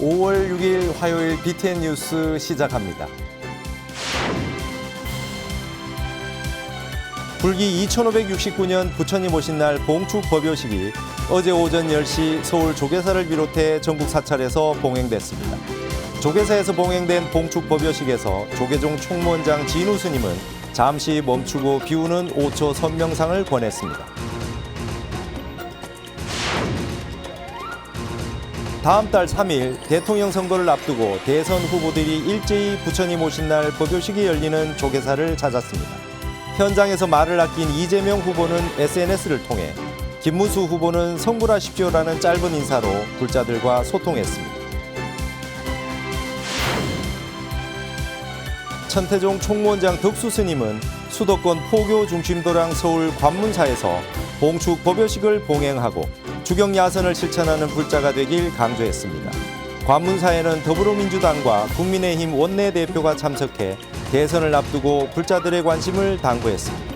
5월 6일 화요일 BTN 뉴스 시작합니다. 불기 2569년 부처님 오신 날 봉축 법요식이 어제 오전 10시 서울 조계사를 비롯해 전국 사찰에서 봉행됐습니다. 조계사에서 봉행된 봉축 법요식에서 조계종 총무원장 진우 스님은 잠시 멈추고 비우는 5초 선명상을 권했습니다. 다음 달 3일 대통령 선거를 앞두고 대선 후보들이 일제히 부처님 오신 날 법요식이 열리는 조계사를 찾았습니다. 현장에서 말을 아낀 이재명 후보는 SNS를 통해 김문수 후보는 성불하십시오라는 짧은 인사로 불자들과 소통했습니다. 천태종 총무원장 덕수 스님은 수도권 포교 중심도랑 서울 관문사에서 봉축 법요식을 봉행하고 주경 야선을 실천하는 불자가 되길 강조했습니다. 관문사에는 더불어민주당과 국민의힘 원내대표가 참석해 대선을 앞두고 불자들의 관심을 당부했습니다.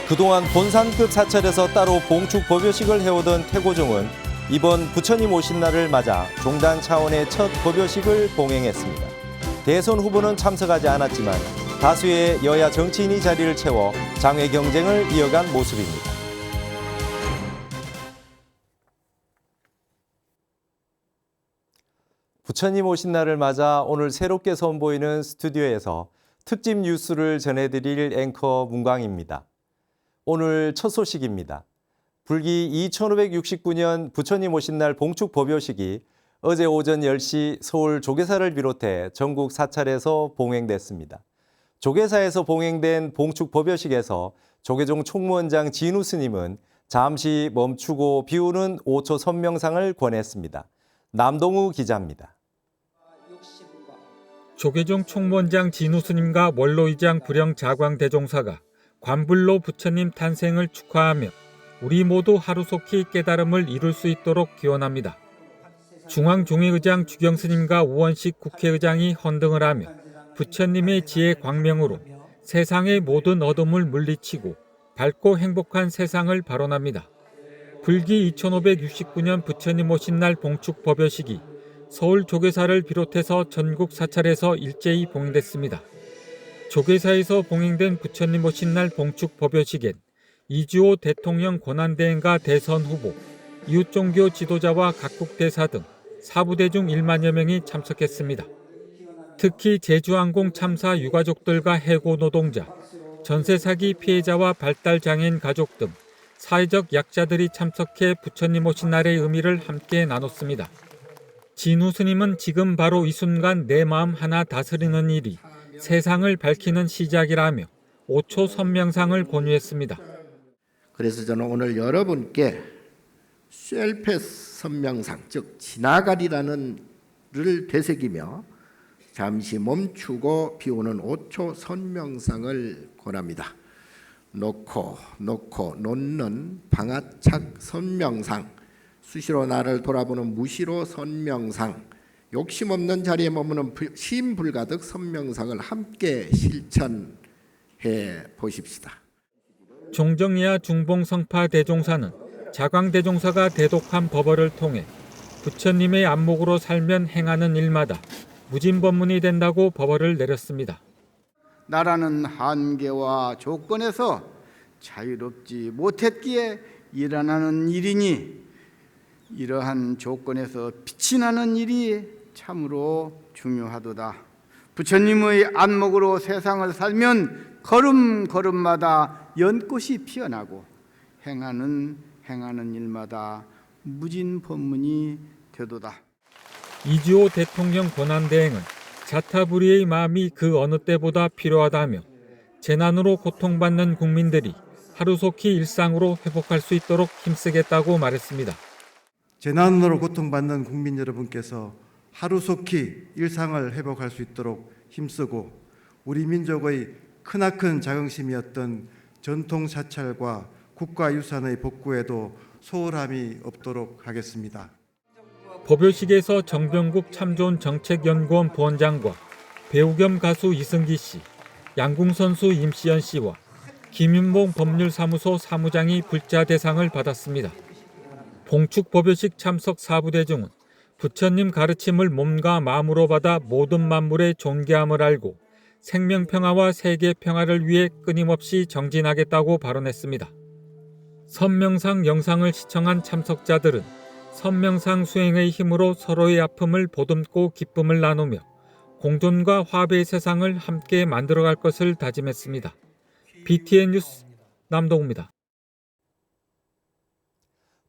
그동안 본산급 사찰에서 따로 봉축 법요식을 해오던 태고종은 이번 부처님 오신 날을 맞아 종단 차원의 첫 법요식을 봉행했습니다. 대선 후보는 참석하지 않았지만 다수의 여야 정치인이 자리를 채워 장외 경쟁을 이어간 모습입니다. 부처님 오신 날을 맞아 오늘 새롭게 선보이는 스튜디오에서 특집 뉴스를 전해드릴 앵커 문광입니다. 오늘 첫 소식입니다. 불기 2569년 부처님 오신 날 봉축 법요식이 어제 오전 10시 서울 조계사를 비롯해 전국 사찰에서 봉행됐습니다. 조계사에서 봉행된 봉축 법요식에서 조계종 총무원장 진우 스님은 잠시 멈추고 비우는 5초 선명상을 권했습니다. 남동우 기자입니다. 조계종 총무원장 진우 스님과 원로의장 불영 자광 대종사가 관불로 부처님 탄생을 축하하며 우리 모두 하루속히 깨달음을 이룰 수 있도록 기원합니다. 중앙종회의장 주경 스님과 우원식 국회의장이 헌등을 하며 부처님의 지혜 광명으로 세상의 모든 어둠을 물리치고 밝고 행복한 세상을 발언합니다. 불기 2569년 부처님 오신 날 봉축 법요식이 서울 조계사를 비롯해서 전국 사찰에서 일제히 봉행됐습니다. 조계사에서 봉행된 부처님 오신 날 봉축 법요식엔 이주호 대통령 권한대행과 대선 후보, 이웃종교 지도자와 각국 대사 등 사부대중 1만여 명이 참석했습니다. 특히 제주항공 참사 유가족들과 해고 노동자, 전세 사기 피해자와 발달장애인 가족 등 사회적 약자들이 참석해 부처님 오신 날의 의미를 함께 나눴습니다. 진우 스님은 지금 바로 이 순간 내 마음 하나 다스리는 일이 세상을 밝히는 시작이라며 5초 선명상을 권유했습니다. 그래서 저는 오늘 여러분께 셀패스 선명상, 즉 지나가리라는 를 되새기며 잠시 멈추고 비우는 5초 선명상을 권합니다. 놓고 놓는 방아착 선명상, 수시로 나를 돌아보는 무시로 선명상, 욕심 없는 자리에 머무는 시인불가득 선명상을 함께 실천해 보십시다. 종정이하 중봉성파 대종사는 자광 대종사가 대독한 법어를 통해 부처님의 안목으로 살면 행하는 일마다 무진법문이 된다고 법어를 내렸습니다. 나라는 한계와 조건에서 자유롭지 못했기에 일어나는 일이니 이러한 조건에서 빛이 나는 일이 참으로 중요하도다. 부처님의 안목으로 세상을 살면 걸음걸음마다 연꽃이 피어나고 행하는 일마다 무진법문이 되도다. 이주호 대통령 권한대행은 자타불의의 마음이 그 어느 때보다 필요하다며 재난으로 고통받는 국민들이 하루속히 일상으로 회복할 수 있도록 힘쓰겠다고 말했습니다. 재난으로 고통받는 국민 여러분께서 하루속히 일상을 회복할 수 있도록 힘쓰고 우리 민족의 크나큰 자긍심이었던 전통 사찰과 국가유산의 복구에도 소홀함이 없도록 하겠습니다. 법요식에서 정병국 참좋은 정책연구원 부원장과 배우 겸 가수 이승기 씨, 양궁선수 임시연 씨와 김윤봉 법률사무소 사무장이 불자 대상을 받았습니다. 봉축 법요식 참석 4부대중은 부처님 가르침을 몸과 마음으로 받아 모든 만물의 존귀함을 알고 생명평화와 세계평화를 위해 끊임없이 정진하겠다고 발언했습니다. 선명상 영상을 시청한 참석자들은 선명상 수행의 힘으로 서로의 아픔을 보듬고 기쁨을 나누며 공존과 화합의 세상을 함께 만들어갈 것을 다짐했습니다. BTN 뉴스 남동우입니다.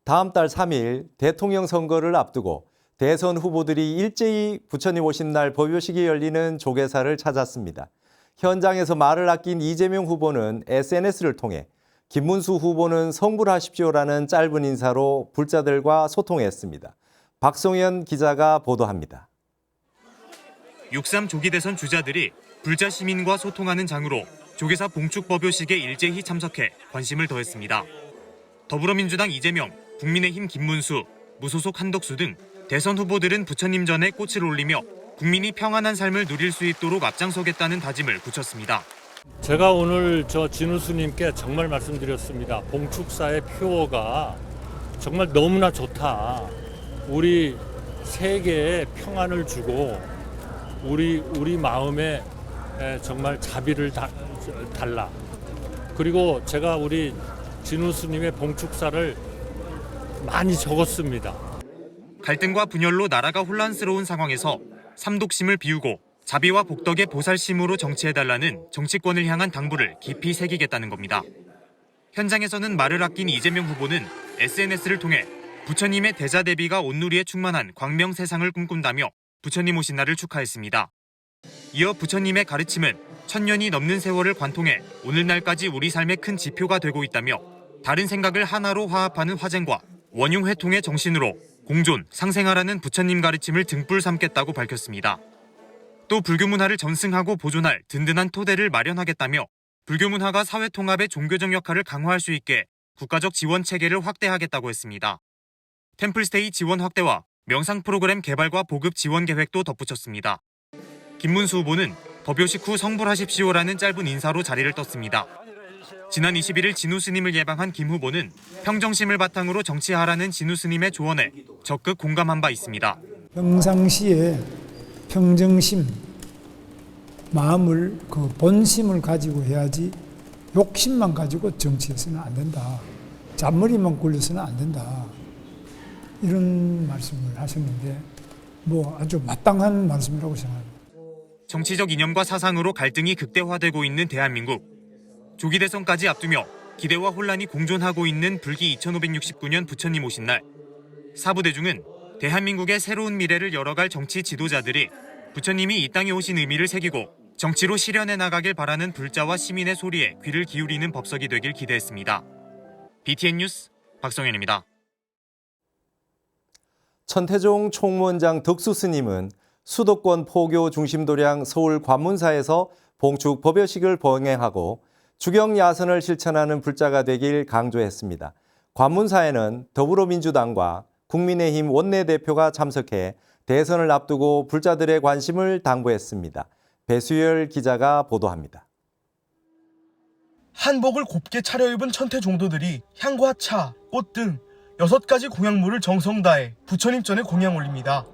다음 달 3일 대통령 선거를 앞두고 대선 후보들이 일제히 부처님 오신 날 법요식이 열리는 조계사를 찾았습니다. 현장에서 말을 아낀 이재명 후보는 SNS를 통해 김문수 후보는 성불하십시오라는 짧은 인사로 불자들과 소통했습니다. 박성현 기자가 보도합니다. 6.3 조기 대선 주자들이 불자 시민과 소통하는 장으로 조계사 봉축 법요식에 일제히 참석해 관심을 더했습니다. 더불어민주당 이재명, 국민의힘 김문수, 무소속 한덕수 등 대선 후보들은 부처님 전에 꽃을 올리며 국민이 평안한 삶을 누릴 수 있도록 앞장서겠다는 다짐을 굳혔습니다. 제가 오늘 진우스님께 정말 말씀드렸습니다. 봉축사의 표어가 정말 너무나 좋다. 우리 세계에 평안을 주고 우리 마음에 정말 자비를 달라. 그리고 제가 우리 진우스님의 봉축사를 많이 적었습니다. 갈등과 분열로 나라가 혼란스러운 상황에서 삼독심을 비우고 자비와 복덕의 보살심으로 정치해달라는 정치권을 향한 당부를 깊이 새기겠다는 겁니다. 현장에서는 말을 아낀 이재명 후보는 SNS를 통해 부처님의 대자 대비가 온누리에 충만한 광명 세상을 꿈꾼다며 부처님 오신 날을 축하했습니다. 이어 부처님의 가르침은 1000년이 넘는 세월을 관통해 오늘날까지 우리 삶의 큰 지표가 되고 있다며 다른 생각을 하나로 화합하는 화쟁과 원흉회통의 정신으로 공존, 상생하라는 부처님 가르침을 등불 삼겠다고 밝혔습니다. 또 불교 문화를 전승하고 보존할 든든한 토대를 마련하겠다며 불교 문화가 사회 통합의 종교적 역할을 강화할 수 있게 국가적 지원 체계를 확대하겠다고 했습니다. 템플스테이 지원 확대와 명상 프로그램 개발과 보급 지원 계획도 덧붙였습니다. 김문수 후보는 법요식 후 성불하십시오라는 짧은 인사로 자리를 떴습니다. 지난 21일 진우 스님을 예방한 김 후보는 평정심을 바탕으로 정치하라는 진우 스님의 조언에 적극 공감한 바 있습니다. 평상시에 평정심, 마음을 그 본심을 가지고 해야지 욕심만 가지고 정치해서는 안 된다. 잔머리만 굴려서는 안 된다. 이런 말씀을 하셨는데 아주 마땅한 말씀이라고 생각합니다. 정치적 이념과 사상으로 갈등이 극대화되고 있는 대한민국. 조기 대선까지 앞두며 기대와 혼란이 공존하고 있는 불기 2569년 부처님 오신 날. 사부대중은 대한민국의 새로운 미래를 열어갈 정치 지도자들이 부처님이 이 땅에 오신 의미를 새기고 정치로 실현해 나가길 바라는 불자와 시민의 소리에 귀를 기울이는 법석이 되길 기대했습니다. BTN 뉴스 박성현입니다. 천태종 총무원장 덕수 스님은 수도권 포교 중심도량 서울 관문사에서 봉축 법요식을 봉행하고 주경 야선을 실천하는 불자가 되길 강조했습니다. 관문사에는 더불어민주당과 국민의힘 원내대표가 참석해 대선을 앞두고 불자들의 관심을 당부했습니다. 배수열 기자가 보도합니다. 한복을 곱게 차려입은 천태종도들이 향과 차, 꽃 등 6가지 공양물을 정성 다해 부처님 전에 공양 올립니다.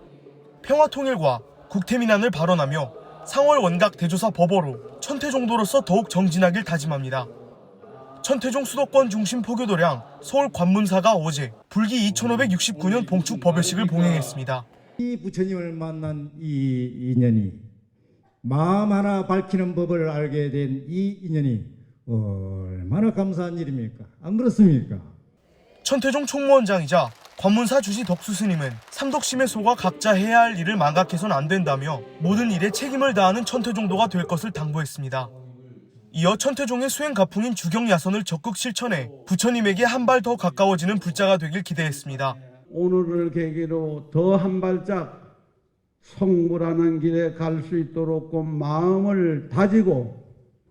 평화통일과 국태민안을 발언하며 상월 원각 대조사 법어로 천태종도로서 더욱 정진하길 다짐합니다. 천태종 수도권 중심 포교도량 서울 관문사가 어제 불기 2569년 봉축 법요식을 봉행했습니다. 이 부처님을 만난 이 인연이 마음 하나 밝히는 법을 알게 된 이 인연이 얼마나 감사한 일입니까? 안 그렇습니까? 천태종 총무원장이자 관문사 주지 덕수 스님은 삼독심에 속아 각자 해야 할 일을 망각해서는 안 된다며 모든 일에 책임을 다하는 천태종도가 될 것을 당부했습니다. 이어 천태종의 수행 가풍인 주경 야선을 적극 실천해 부처님에게 한 발 더 가까워지는 불자가 되길 기대했습니다. 오늘을 계기로 더 한 발짝 성불하는 길에 갈 수 있도록 마음을 다지고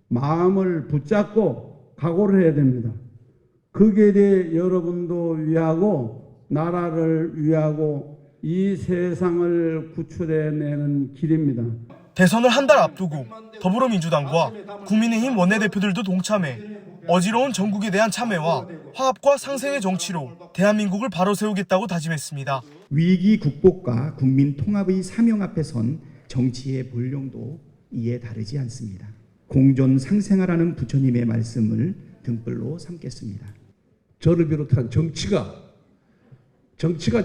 마음을 붙잡고 각오를 해야 됩니다. 그 길에 여러분도 위하고 나라를 위하고 이 세상을 구출해내는 길입니다. 대선을 한 달 앞두고 더불어민주당과 국민의힘 원내대표들도 동참해 어지러운 전국에 대한 참회와 화합과 상생의 정치로 대한민국을 바로 세우겠다고 다짐했습니다. 위기 극복과 국민 통합의 사명 앞에 선 정치의 본령도 이에 다르지 않습니다. 공존 상생하라는 부처님의 말씀을 등불로 삼겠습니다. 저를 비롯한 정치가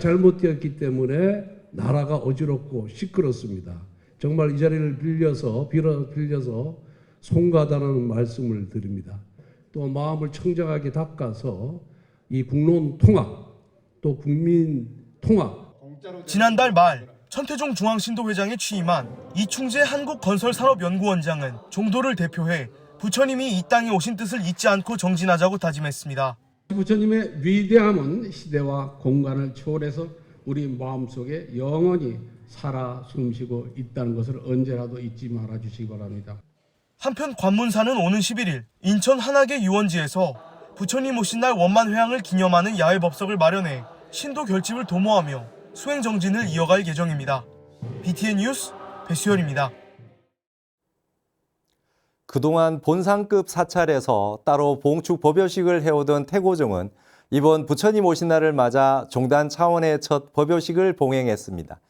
잘못되었기 때문에 나라가 어지럽고 시끄럽습니다. 정말 이 자리를 빌려서 송가하다는 말씀을 드립니다. 또 마음을 청정하게 닦아서 이 국론 통합, 또 국민 통합. 지난달 말 천태종 중앙신도 회장에 취임한 이충재 한국건설산업연구원장은 종도를 대표해 부처님이 이 땅에 오신 뜻을 잊지 않고 정진하자고 다짐했습니다. 부처님의 위대함은 시대와 공간을 초월해서 우리 마음속에 영원히 살아 숨쉬고 있다는 것을 언제라도 잊지 말아 주시기 바랍니다. 한편 관문사는 오는 11일 인천 한악의 유원지에서 부처님 오신 날 원만회항을 기념하는 야외 법석을 마련해 신도 결집을 도모하며 수행 정진을 이어갈 예정입니다. BTN 뉴스 배수열입니다. 그동안 본상급 사찰에서 따로 봉축 법요식을 해오던 태고종은 이번 부처님 오신 날을 맞아 종단 차원의 첫 법요식을 봉행했습니다.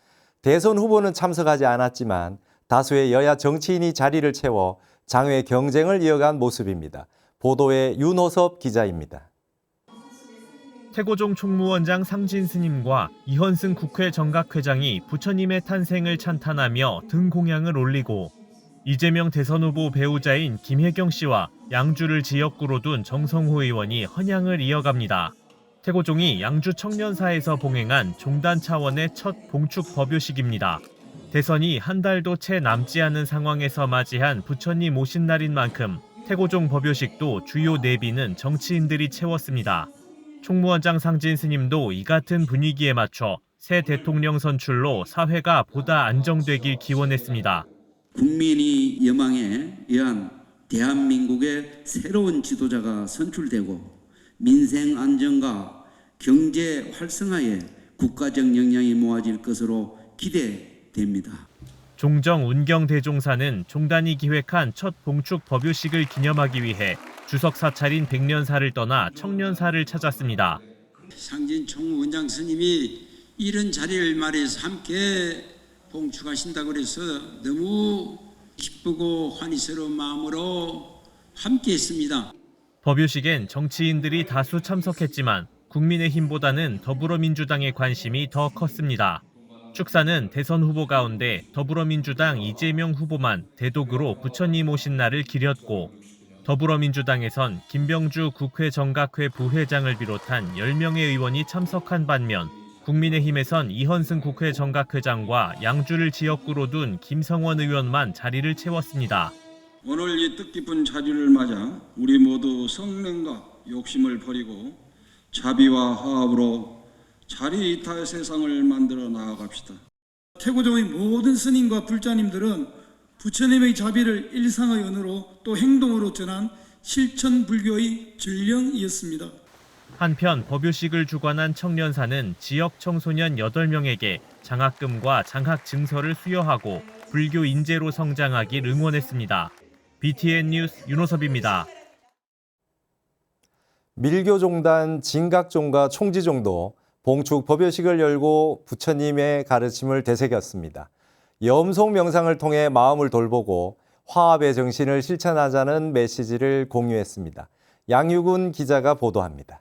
대선 후보는 참석하지 않았지만 다수의 여야 정치인이 자리를 채워 장외 경쟁을 이어간 모습입니다. 보도에 윤호섭 기자입니다. 태고종 총무원장 상진 스님과 이헌승 국회 정각회장이 부처님의 탄생을 찬탄하며 등 공양을 올리고 이재명 대선 후보 배우자인 김혜경 씨와 양주를 지역구로 둔 정성호 의원이 헌양을 이어갑니다. 태고종이 양주 청년사에서 봉행한 종단 차원의 첫 봉축 법요식입니다. 대선이 한 달도 채 남지 않은 상황에서 맞이한 부처님 오신 날인 만큼 태고종 법요식도 주요 내비는 정치인들이 채웠습니다. 총무원장 상진 스님도 이 같은 분위기에 맞춰 새 대통령 선출로 사회가 보다 안정되길 기원했습니다. 국민이 여망에 의한 대한민국의 새로운 지도자가 선출되고 민생 안정과 경제 활성화에 국가적 역량이 모아질 것으로 기대됩니다. 종정 운경대종사는 종단이 기획한 첫 봉축 법요식을 기념하기 위해 주석 사찰인 백년사를 떠나 청년사를 찾았습니다. 상진 총무원장 스님이 이런 자리를 마련해서 함께 봉축하신다고 그래서 너무 기쁘고 환희스러운 마음으로 함께했습니다. 법요식엔 정치인들이 다수 참석했지만 국민의힘보다는 더불어민주당의 관심이 더 컸습니다. 축사는 대선 후보 가운데 더불어민주당 이재명 후보만 대독으로 부처님 오신 날을 기렸고 더불어민주당에선 김병주 국회 정각회 부회장을 비롯한 10명의 의원이 참석한 반면 국민의힘에선 이헌승 국회 정각회장과 양주를 지역구로 둔 김성원 의원만 자리를 채웠습니다. 오늘 이 뜻깊은 자리를 맞아 우리 모두 성능과 욕심을 버리고 자비와 화합으로 자리이탈 세상을 만들어 나아갑시다. 태고종의 모든 스님과 불자님들은 부처님의 자비를 일상의 언어로 또 행동으로 전한 실천 불교의 전령이었습니다. 한편 법요식을 주관한 청년사는 지역 청소년 8명에게 장학금과 장학 증서를 수여하고 불교 인재로 성장하길 응원했습니다. BTN 뉴스 윤호섭입니다. 밀교종단 진각종과 총지종도 봉축 법요식을 열고 부처님의 가르침을 되새겼습니다. 염송 명상을 통해 마음을 돌보고 화합의 정신을 실천하자는 메시지를 공유했습니다. 양유군 기자가 보도합니다.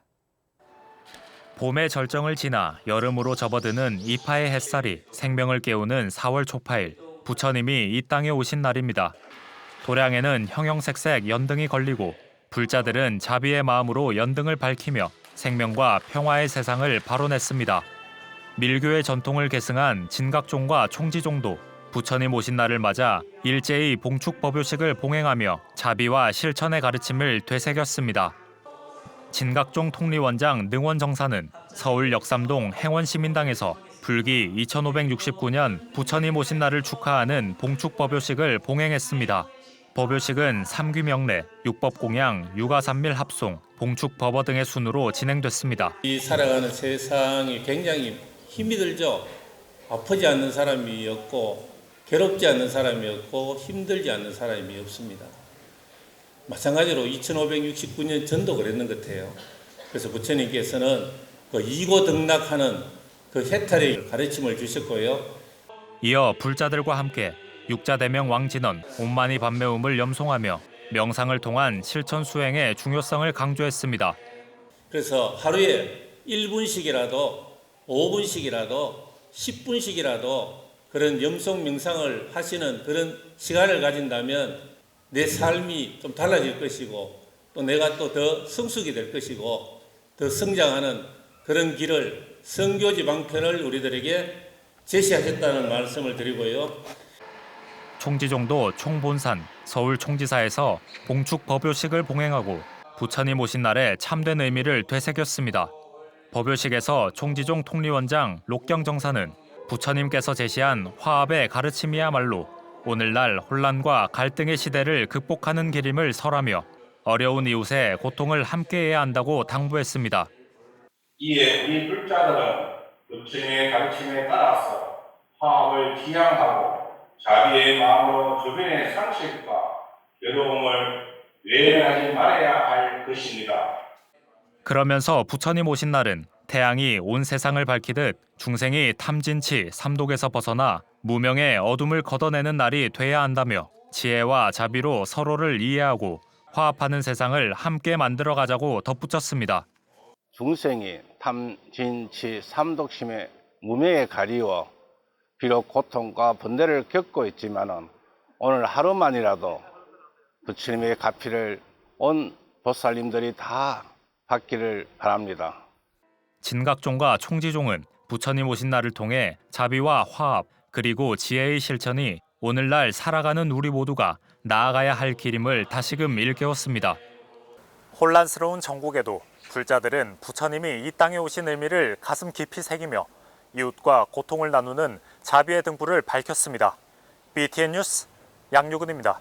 봄의 절정을 지나 여름으로 접어드는 이파의 햇살이 생명을 깨우는 4월 초파일, 부처님이 이 땅에 오신 날입니다. 도량에는 형형색색 연등이 걸리고 불자들은 자비의 마음으로 연등을 밝히며 생명과 평화의 세상을 발원했습니다. 밀교의 전통을 계승한 진각종과 총지종도 부처님 오신 날을 맞아 일제히 봉축 법요식을 봉행하며 자비와 실천의 가르침을 되새겼습니다. 진각종 통리원장 능원정사는 서울 역삼동 행원시민당에서 불기 2569년 부처님 오신 날을 축하하는 봉축 법요식을 봉행했습니다. 법요식은 삼귀명례, 육법공양, 육아삼밀 합송, 봉축법어 등의 순으로 진행됐습니다. 이 살아가는 세상이 굉장히 힘이 들죠. 아프지 않는 사람이 없고 괴롭지 않는 사람이 없고 힘들지 않는 사람이 없습니다. 마찬가지로 2569년 전도 그랬는 것 같아요. 그래서 부처님께서는 그 이고 등락하는 그 해탈의 가르침을 주셨고요. 이어 불자들과 함께 육자대명 왕진원 온만이 반매움을 염송하며 명상을 통한 실천 수행의 중요성을 강조했습니다. 그래서 하루에 1분씩이라도 5분씩이라도 10분씩이라도 그런 염송 명상을 하시는 그런 시간을 가진다면 내 삶이 좀 달라질 것이고 또 내가 또 더 성숙이 될 것이고 더 성장하는 그런 길을 성교지방편을 우리들에게 제시하셨다는 말씀을 드리고요. 총지종도 총본산 서울 총지사에서 봉축 법요식을 봉행하고 부처님 오신 날의 참된 의미를 되새겼습니다. 법요식에서 총지종 통리원장 록경정사는 부처님께서 제시한 화합의 가르침이야말로 오늘날 혼란과 갈등의 시대를 극복하는 길임을 설하며 어려운 이웃의 고통을 함께해야 한다고 당부했습니다. 이에 우리 불자들은 부처님의 가르침에 따라서 화합을 지향하고 자비의 마음으로 주변의 상실과 괴로움을 외면하지 말아야 할 것입니다. 그러면서 부처님 오신 날은 태양이 온 세상을 밝히듯 중생이 탐진치 삼독에서 벗어나 무명의 어둠을 걷어내는 날이 돼야 한다며 지혜와 자비로 서로를 이해하고 화합하는 세상을 함께 만들어가자고 덧붙였습니다. 중생이 탐진치 삼독심에 무명에 가리워 비록 고통과 번뇌를 겪고 있지만은 오늘 하루만이라도 부처님의 가피를 온 보살님들이 다 받기를 바랍니다. 진각종과 총지종은 부처님 오신 날을 통해 자비와 화합 그리고 지혜의 실천이 오늘날 살아가는 우리 모두가 나아가야 할 길임을 다시금 일깨웠습니다. 혼란스러운 전국에도 불자들은 부처님이 이 땅에 오신 의미를 가슴 깊이 새기며 이웃과 고통을 나누는 자비의 등불을 밝혔습니다. BTN 뉴스 양유근입니다.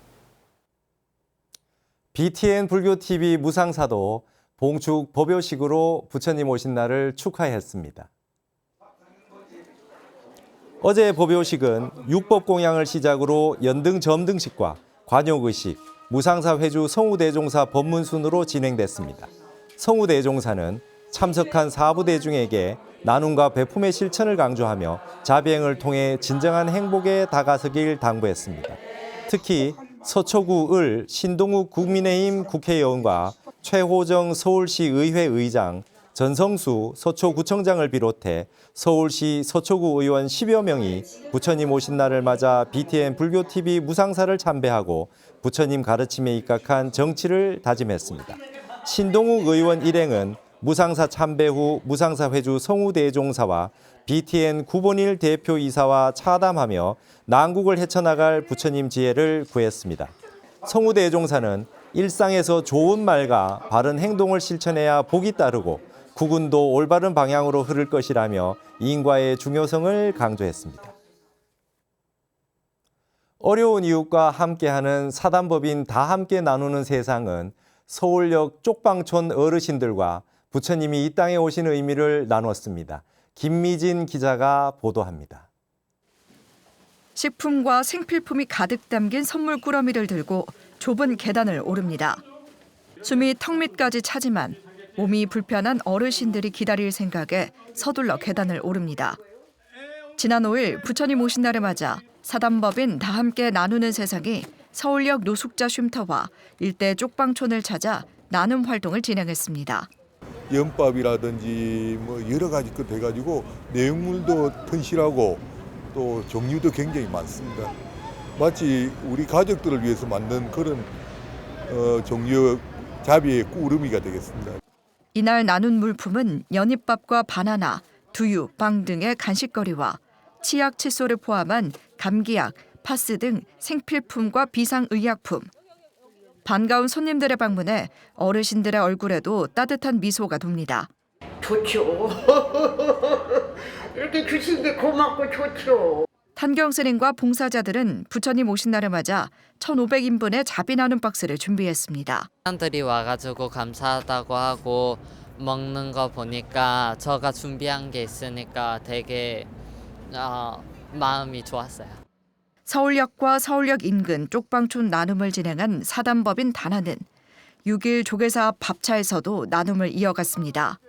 BTN 불교TV 무상사도 봉축 법요식으로 부처님 오신 날을 축하했습니다. 어제 법요식은 육법공양을 시작으로 연등 점등식과 관욕의식, 무상사 회주 성우대종사 법문순으로 진행됐습니다. 성우대종사는 참석한 사부대중에게 나눔과 베품의 실천을 강조하며 자비행을 통해 진정한 행복에 다가서길 당부했습니다. 특히 서초구 을 신동욱 국민의힘 국회의원과 최호정 서울시 의회 의장, 전성수 서초구청장을 비롯해 서울시 서초구 의원 10여 명이 부처님 오신 날을 맞아 BTN 불교TV 무상사를 참배하고 부처님 가르침에 입각한 정치를 다짐했습니다. 신동욱 의원 일행은 무상사 참배 후 무상사 회주 성우대종사와 BTN 구본일 대표이사와 차담하며 난국을 헤쳐나갈 부처님 지혜를 구했습니다. 성우대종사는 일상에서 좋은 말과 바른 행동을 실천해야 복이 따르고 국운도 올바른 방향으로 흐를 것이라며 인과의 중요성을 강조했습니다. 어려운 이웃과 함께하는 사단법인 다 함께 나누는 세상은 서울역 쪽방촌 어르신들과 부처님이 이 땅에 오신 의미를 나눴습니다. 김미진 기자가 보도합니다. 식품과 생필품이 가득 담긴 선물 꾸러미를 들고 좁은 계단을 오릅니다. 숨이 턱 밑까지 차지만 몸이 불편한 어르신들이 기다릴 생각에 서둘러 계단을 오릅니다. 지난 5일 부처님 오신 날을 맞아 사단법인 다 함께 나누는 세상이 서울역 노숙자 쉼터와 일대 쪽방촌을 찾아 나눔 활동을 진행했습니다. 연밥이라든지 뭐 여러 가지 것 해가지고 내용물도 튼실하고 또 종류도 굉장히 많습니다. 마치 우리 가족들을 위해서 만든 그런 종류 자비의 꾸러미가 되겠습니다. 이날 나눈 물품은 연잎밥과 바나나, 두유, 빵 등의 간식거리와 치약, 칫솔을 포함한 감기약, 파스 등 생필품과 비상의약품. 반가운 손님들의 방문에 어르신들의 얼굴에도 따뜻한 미소가 돕니다. 좋죠. 이렇게 주신 게 고맙고 좋죠. 탄경 스님과 봉사자들은 부처님 오신 날을 맞아 1,500인분의 자비 나눔 박스를 준비했습니다. 사람들이 와가지고 감사하다고 하고 먹는 거 보니까 제가 준비한 게 있으니까 되게 마음이 좋았어요. 서울역과 서울역 인근 쪽방촌 나눔을 진행한 사단법인 다나는 6일 조계사 앞 밥차에서도 나눔을 이어갔습니다.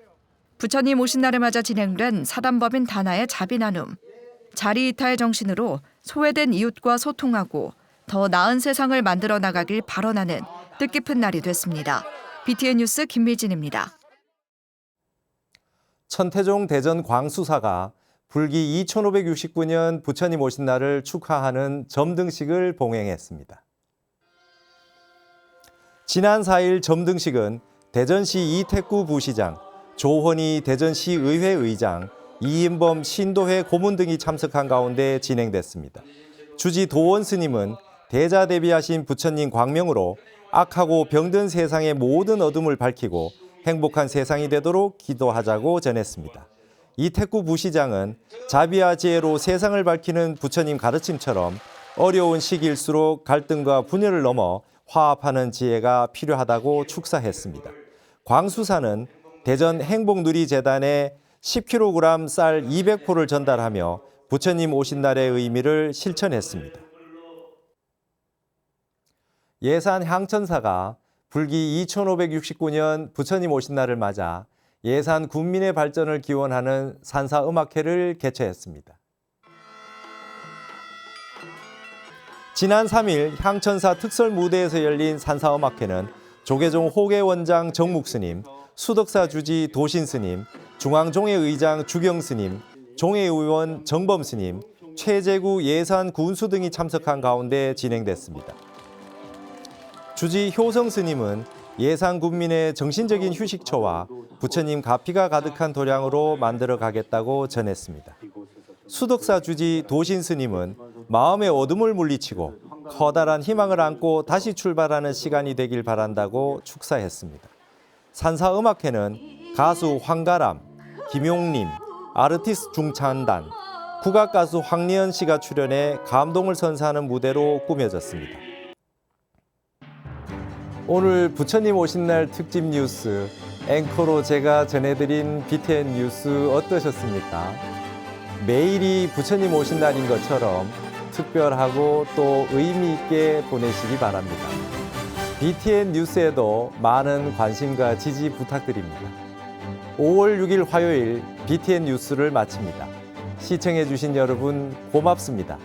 부처님 오신 날을 맞아 진행된 사단법인 다나의 자비 나눔. 자리이타의 정신으로 소외된 이웃과 소통하고 더 나은 세상을 만들어 나가길 발언하는 뜻깊은 날이 됐습니다. BTN 뉴스 김미진입니다. 천태종 대전 광수사가 불기 2569년 부처님 오신 날을 축하하는 점등식을 봉행했습니다. 지난 4일 점등식은 대전시 이택구 부시장, 조헌희 대전시의회 의장, 이인범 신도회 고문 등이 참석한 가운데 진행됐습니다. 주지 도원 스님은 대자 대비하신 부처님 광명으로 악하고 병든 세상의 모든 어둠을 밝히고 행복한 세상이 되도록 기도하자고 전했습니다. 이택구 부시장은 자비와 지혜로 세상을 밝히는 부처님 가르침처럼 어려운 시기일수록 갈등과 분열을 넘어 화합하는 지혜가 필요하다고 축사했습니다. 광수사는 대전 행복누리재단에 10kg 쌀 200포를 전달하며 부처님 오신 날의 의미를 실천했습니다. 예산 향천사가 불기 2569년 부처님 오신 날을 맞아 예산 군민의 발전을 기원하는 산사음악회를 개최했습니다. 지난 3일 향천사 특설 무대에서 열린 산사음악회는 조계종 호계원장 정묵스님, 수덕사 주지 도신스님, 중앙종회의장 주경스님, 종회의원 정범스님, 최재구 예산 군수 등이 참석한 가운데 진행됐습니다. 주지 효성스님은 예산 군민의 정신적인 휴식처와 부처님 가피가 가득한 도량으로 만들어 가겠다고 전했습니다. 수덕사 주지 도신스님은 마음의 어둠을 물리치고 커다란 희망을 안고 다시 출발하는 시간이 되길 바란다고 축사했습니다. 산사음악회는 가수 황가람, 김용림, 아르티스트 중창단, 국악가수 황리연 씨가 출연해 감동을 선사하는 무대로 꾸며졌습니다. 오늘 부처님 오신 날 특집 뉴스 앵커로 제가 전해드린 BTN 뉴스 어떠셨습니까? 매일이 부처님 오신 날인 것처럼 특별하고 또 의미 있게 보내시기 바랍니다. BTN 뉴스에도 많은 관심과 지지 부탁드립니다. 5월 6일 화요일 BTN 뉴스를 마칩니다. 시청해 주신 여러분 고맙습니다.